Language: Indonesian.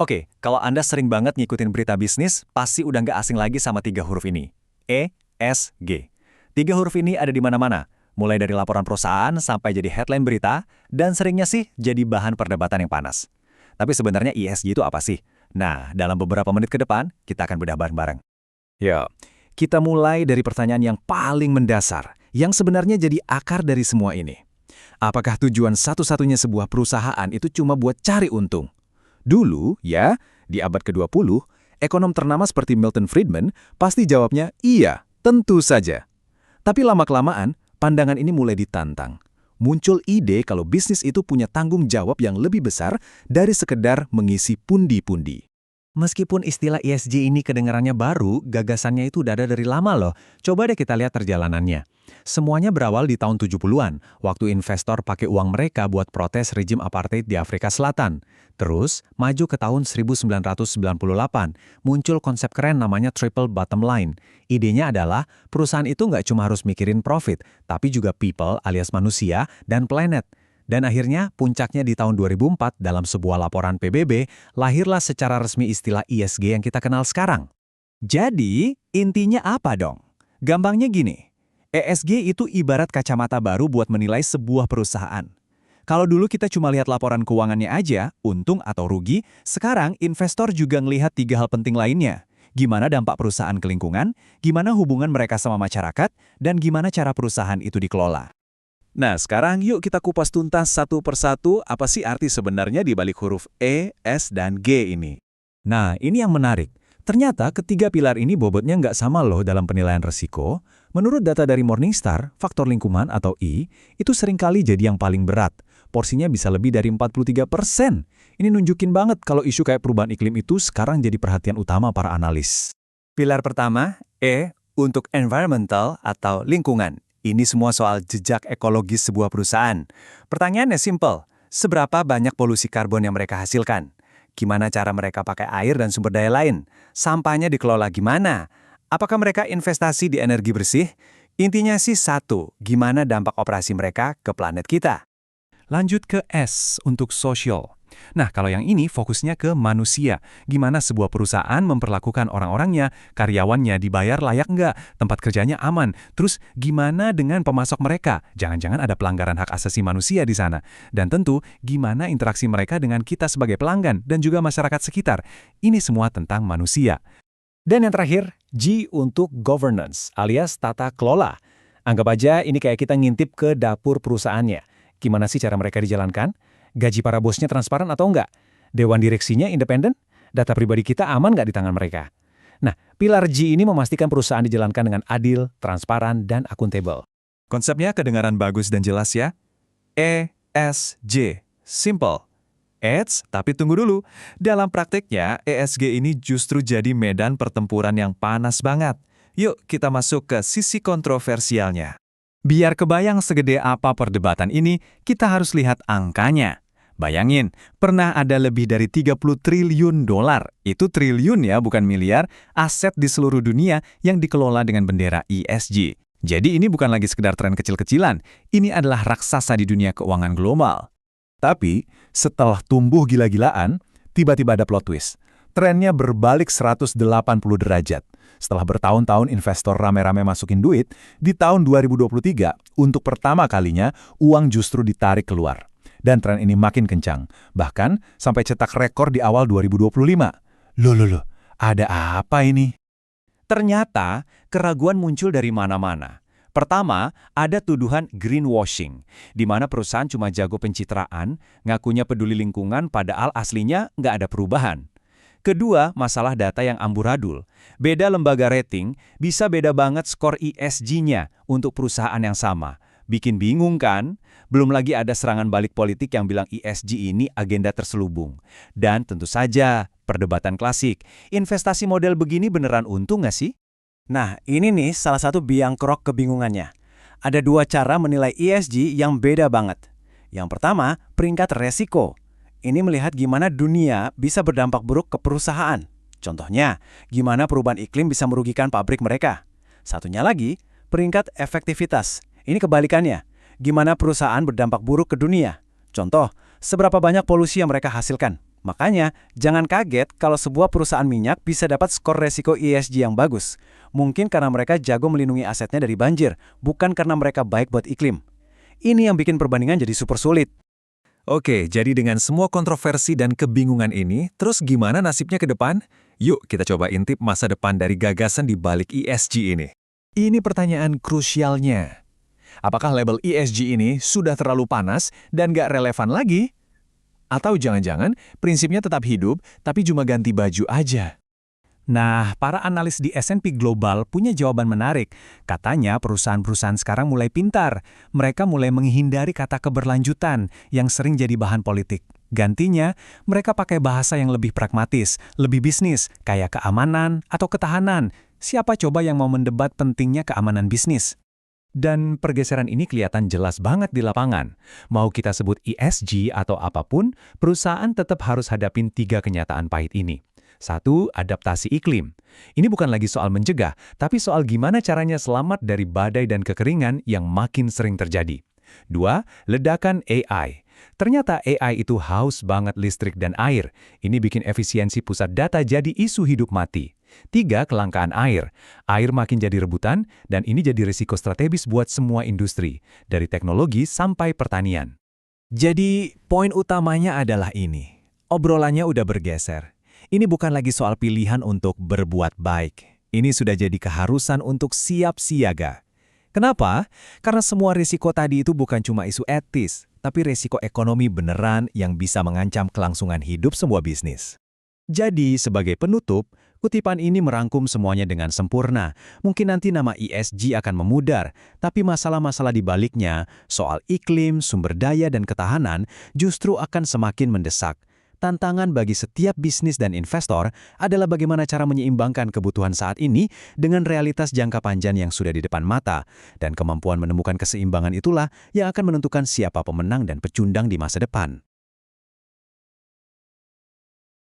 Oke, kalau Anda sering banget ngikutin berita bisnis, pasti udah nggak asing lagi sama tiga huruf ini. E, S, G. Tiga huruf ini ada di mana-mana, mulai dari laporan perusahaan sampai jadi headline berita, dan seringnya sih jadi bahan perdebatan yang panas. Tapi sebenarnya ESG itu apa sih? Nah, dalam beberapa menit ke depan, kita akan bedah bareng-bareng. Yuk, kita mulai dari pertanyaan yang paling mendasar, yang sebenarnya jadi akar dari semua ini. Apakah tujuan satu-satunya sebuah perusahaan itu cuma buat cari untung? Dulu, ya, di abad ke-20, ekonom ternama seperti Milton Friedman pasti jawabnya iya, tentu saja. Tapi lama-kelamaan, pandangan ini mulai ditantang. Muncul ide kalau bisnis itu punya tanggung jawab yang lebih besar dari sekedar mengisi pundi-pundi. Meskipun istilah ESG ini kedengarannya baru, gagasannya itu udah ada dari lama loh. Coba deh kita lihat perjalanannya. Semuanya berawal di tahun 70-an, waktu investor pakai uang mereka buat protes rejim apartheid di Afrika Selatan. Terus, maju ke tahun 1998, muncul konsep keren namanya triple bottom line. Idenya adalah, perusahaan itu nggak cuma harus mikirin profit, tapi juga people alias manusia dan planet. Dan akhirnya, puncaknya di tahun 2004 dalam sebuah laporan PBB, lahirlah secara resmi istilah ESG yang kita kenal sekarang. Jadi, intinya apa dong? Gampangnya gini, ESG itu ibarat kacamata baru buat menilai sebuah perusahaan. Kalau dulu kita cuma lihat laporan keuangannya aja, untung atau rugi, sekarang investor juga ngelihat tiga hal penting lainnya. Gimana dampak perusahaan ke lingkungan, gimana hubungan mereka sama masyarakat, dan gimana cara perusahaan itu dikelola. Nah, sekarang yuk kita kupas tuntas satu persatu apa sih arti sebenarnya di balik huruf E, S, dan G ini. Nah, ini yang menarik. Ternyata ketiga pilar ini bobotnya nggak sama loh dalam penilaian resiko. Menurut data dari Morningstar, faktor lingkungan atau I, itu seringkali jadi yang paling berat. Porsinya bisa lebih dari 43%. Ini nunjukin banget kalau isu kayak perubahan iklim itu sekarang jadi perhatian utama para analis. Pilar pertama, E, untuk environmental atau lingkungan. Ini semua soal jejak ekologis sebuah perusahaan. Pertanyaannya simpel, seberapa banyak polusi karbon yang mereka hasilkan? Gimana cara mereka pakai air dan sumber daya lain? Sampahnya dikelola gimana? Apakah mereka investasi di energi bersih? Intinya sih satu, gimana dampak operasi mereka ke planet kita? Lanjut ke S untuk social. Nah, kalau yang ini fokusnya ke manusia. Gimana sebuah perusahaan memperlakukan orang-orangnya, karyawannya dibayar layak nggak, tempat kerjanya aman. Terus gimana dengan pemasok mereka? Jangan-jangan ada pelanggaran hak asasi manusia di sana. Dan tentu, gimana interaksi mereka dengan kita sebagai pelanggan dan juga masyarakat sekitar. Ini semua tentang manusia. Dan yang terakhir, G untuk governance alias tata kelola. Anggap aja ini kayak kita ngintip ke dapur perusahaannya. Gimana sih cara mereka dijalankan? Gaji para bosnya transparan atau enggak? Dewan direksinya independen? Data pribadi kita aman nggak di tangan mereka? Nah, pilar G ini memastikan perusahaan dijalankan dengan adil, transparan, dan akuntabel. Konsepnya kedengaran bagus dan jelas ya? E, S, J. Simple. Eits, tapi tunggu dulu. Dalam prakteknya, ESG ini justru jadi medan pertempuran yang panas banget. Yuk, kita masuk ke sisi kontroversialnya. Biar kebayang segede apa perdebatan ini, kita harus lihat angkanya. Bayangin, pernah ada lebih dari 30 triliun dolar, itu triliun ya bukan miliar, aset di seluruh dunia yang dikelola dengan bendera ESG. Jadi ini bukan lagi sekedar tren kecil-kecilan, ini adalah raksasa di dunia keuangan global. Tapi, setelah tumbuh gila-gilaan, tiba-tiba ada plot twist. Trennya berbalik 180 derajat. Setelah bertahun-tahun investor rame-rame masukin duit, di tahun 2023, untuk pertama kalinya, uang justru ditarik keluar. Dan tren ini makin kencang, bahkan sampai cetak rekor di awal 2025. Loh, ada apa ini? Ternyata, keraguan muncul dari mana-mana. Pertama, ada tuduhan greenwashing, di mana perusahaan cuma jago pencitraan, ngakunya peduli lingkungan padahal aslinya nggak ada perubahan. Kedua, masalah data yang amburadul. Beda lembaga rating, bisa beda banget skor ESG-nya untuk perusahaan yang sama. Bikin bingung kan? Belum lagi ada serangan balik politik yang bilang ESG ini agenda terselubung. Dan tentu saja, perdebatan klasik. Investasi model begini beneran untung nggak sih? Nah, ini nih salah satu biang kerok kebingungannya. Ada dua cara menilai ESG yang beda banget. Yang pertama, peringkat resiko. Ini melihat gimana dunia bisa berdampak buruk ke perusahaan. Contohnya, gimana perubahan iklim bisa merugikan pabrik mereka. Satunya lagi, peringkat efektivitas. Ini kebalikannya. Gimana perusahaan berdampak buruk ke dunia. Contoh, seberapa banyak polusi yang mereka hasilkan. Makanya, jangan kaget kalau sebuah perusahaan minyak bisa dapat skor resiko ESG yang bagus. Mungkin karena mereka jago melindungi asetnya dari banjir, bukan karena mereka baik buat iklim. Ini yang bikin perbandingan jadi super sulit. Oke, jadi dengan semua kontroversi dan kebingungan ini, terus gimana nasibnya ke depan? Yuk kita coba intip masa depan dari gagasan di balik ESG ini. Ini pertanyaan krusialnya. Apakah label ESG ini sudah terlalu panas dan nggak relevan lagi? Atau jangan-jangan prinsipnya tetap hidup, tapi cuma ganti baju aja? Nah, para analis di S&P Global punya jawaban menarik. Katanya perusahaan-perusahaan sekarang mulai pintar. Mereka mulai menghindari kata keberlanjutan yang sering jadi bahan politik. Gantinya, mereka pakai bahasa yang lebih pragmatis, lebih bisnis, kayak keamanan atau ketahanan. Siapa coba yang mau mendebat pentingnya keamanan bisnis? Dan pergeseran ini kelihatan jelas banget di lapangan. Mau kita sebut ESG atau apapun, perusahaan tetap harus hadapin 3 kenyataan pahit ini. 1. Adaptasi iklim. Ini bukan lagi soal mencegah, tapi soal gimana caranya selamat dari badai dan kekeringan yang makin sering terjadi. 2. Ledakan AI. Ternyata AI itu haus banget listrik dan air. Ini bikin efisiensi pusat data jadi isu hidup mati. 3. Kelangkaan air. Air makin jadi rebutan, dan ini jadi risiko strategis buat semua industri, dari teknologi sampai pertanian. Jadi, poin utamanya adalah ini. Obrolannya udah bergeser. Ini bukan lagi soal pilihan untuk berbuat baik. Ini sudah jadi keharusan untuk siap siaga. Kenapa? Karena semua risiko tadi itu bukan cuma isu etis, tapi risiko ekonomi beneran yang bisa mengancam kelangsungan hidup semua bisnis. Jadi, sebagai penutup, kutipan ini merangkum semuanya dengan sempurna. Mungkin nanti nama ESG akan memudar, tapi masalah-masalah di baliknya, soal iklim, sumber daya, dan ketahanan, justru akan semakin mendesak. Tantangan bagi setiap bisnis dan investor adalah bagaimana cara menyeimbangkan kebutuhan saat ini dengan realitas jangka panjang yang sudah di depan mata, dan kemampuan menemukan keseimbangan itulah yang akan menentukan siapa pemenang dan pecundang di masa depan.